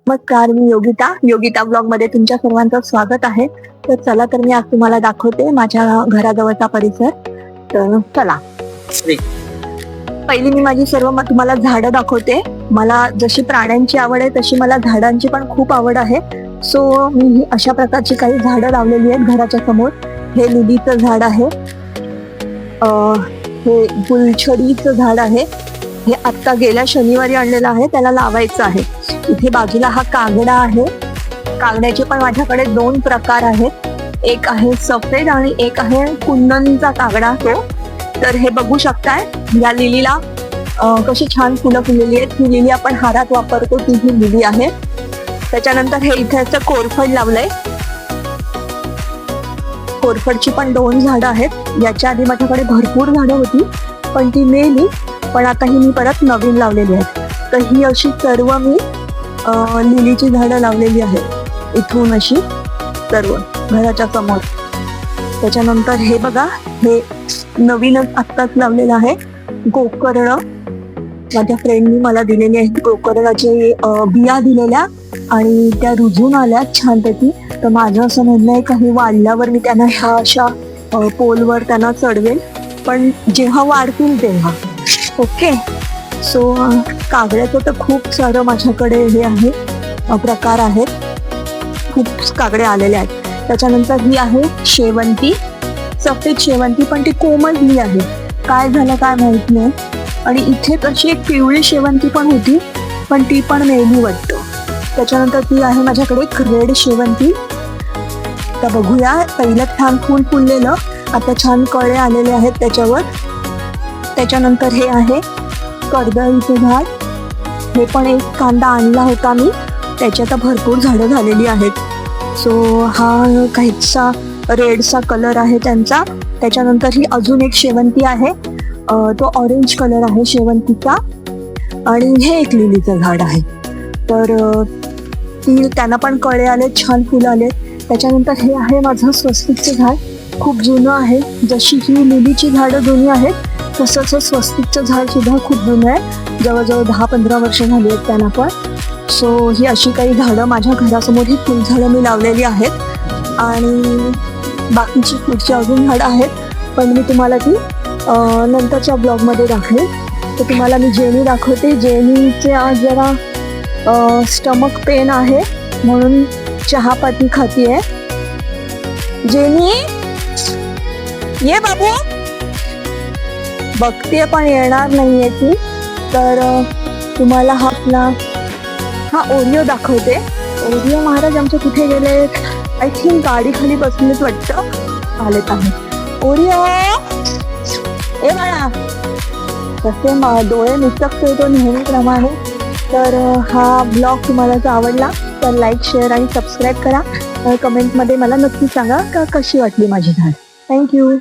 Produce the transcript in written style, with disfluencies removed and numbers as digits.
नमस्कार, मी योगिता ब्लॉग मध्ये तुमच्या सर्वांचं स्वागत आहे. तर चला, तर मी आज तुम्हाला दाखवते माझ्या घराजवळचा परिसर. तर चला, पहिली मी माझी तुम्हाला झाडं दाखवते. मला जशी प्राण्यांची आवड आहे तशी मला झाडांची पण खूप आवड आहे. सो मी अशा प्रकारची काही झाडं लावलेली आहेत घराच्या समोर. हे लिलीचं झाड आहे, हे गुलछडीचं झाड आहे. हे आत्ता गेल्या शनिवारी आणलेलं आहे, त्याला लावायचं आहे. इथे बाजूला हा कागडा आहे. कागड्याचे पण माझ्याकडे 2 प्रकार आहेत. एक आहे सफेद आणि एक आहे कुंदनचा कागडा तो. तर हे बघू शकताय, या लिलीला कशी छान फुलं फुललेली आहेत. ही लिली आपण हारात वापरतो ती ही लिली आहे. त्याच्यानंतर हे इथे असं कोरफड लावलंय. कोरफडची पण 2 झाडं आहेत. याच्या आधी माझ्याकडे भरपूर झाडं होती पण ती मेली, पण आता ही मी परत नवीन लावलेली आहेत. तर ही अशी सर्व मी लिलीची झाडं लावलेली आहेत, इथून अशी सर्व घराच्या समोर. त्याच्यानंतर हे बघा, हे नवीनच आत्ताच लावलेलं आहे गोकर्ण. माझ्या फ्रेंडनी मला दिलेली आहे गोकर्णाचे बिया दिलेल्या आणि त्या रुजून आल्या छानपैकी. तर माझं असं म्हणणं आहे काही वाढल्यावर मी त्यांना ह्या अशा पोलवर त्यांना चढवेल, पण जेव्हा वाढतील तेव्हा. ओके. सो कागड्याचं तर खूप सारं माझ्याकडे हे आहे, प्रकार आहेत, खूप कागडे आलेले आहेत. त्याच्यानंतर ही आहे शेवंती, सफेद शेवंती, पण ती कोमलली आहे, काय झालं काय माहित नाही. आणि इथे तशी एक पिवळी शेवंती पण होती पण ती पण मेली वाटतं. त्याच्यानंतर ती आहे माझ्याकडे एक रेड शेवंती. तर बघूया, पहिलं छान फूल फुललेलं, आता छान कळे आलेले आहेत त्याच्यावर. त्याच्यानंतर हे आहे कर्दळीचं झाड. हे पण एक कांदा आणला होता मी, त्याच्यात भरपूर झाडं झालेली आहेत. सो हा काहीसा रेडचा कलर आहे त्यांचा. त्याच्यानंतर ही अजून एक शेवंती आहे, तो ऑरेंज कलर आहे शेवंतीचा. आणि हे एक लिलीचं झाड आहे. तर त्यांना पण कळे आले, छान फुलं आले. त्याच्यानंतर हे आहे माझं स्वस्तिकचं झाड, खूप जुनं आहे. जशी ही लिलीची झाडं जुनी आहेत तसंच हे स्वस्तिकचं झाड सुद्धा खूप जुनं आहे, जवळजवळ 10-15 वर्ष झाली आहेत त्यांना पण. सो ही अशी काही झाडं माझ्या घरासमोर ही फुलझाडं मी लावलेली आहेत. आणि बाकीची पुढची अजून झाडं आहेत, पण मी तुम्हाला ती नंतरच्या ब्लॉगमध्ये दाखवेल. तर तुम्हाला मी जेनी दाखवते. जेनीचे आज जरा स्टमक पेन आहे म्हणून चहापाती खाती आहे. जेनी ये बाबू, बघते पण येणार नाहीये ती. तर तुम्हाला हा ओरिओ दाखवते. ओरिओ महाराज आमचे कुठे गेले? आय थिंक गाडी खाली बसलेच वाटतं, आलेत आहे. ओरिओ ए बाळा, तसे डोळे मिचकते तो नेहमीप्रमाणे. तर हा ब्लॉग तुम्हाला जर आवडला तर लाईक, शेअर आणि सबस्क्राईब करा. कमेंटमध्ये मला नक्की सांगा का कशी वाटली माझी झाड. थँक्यू.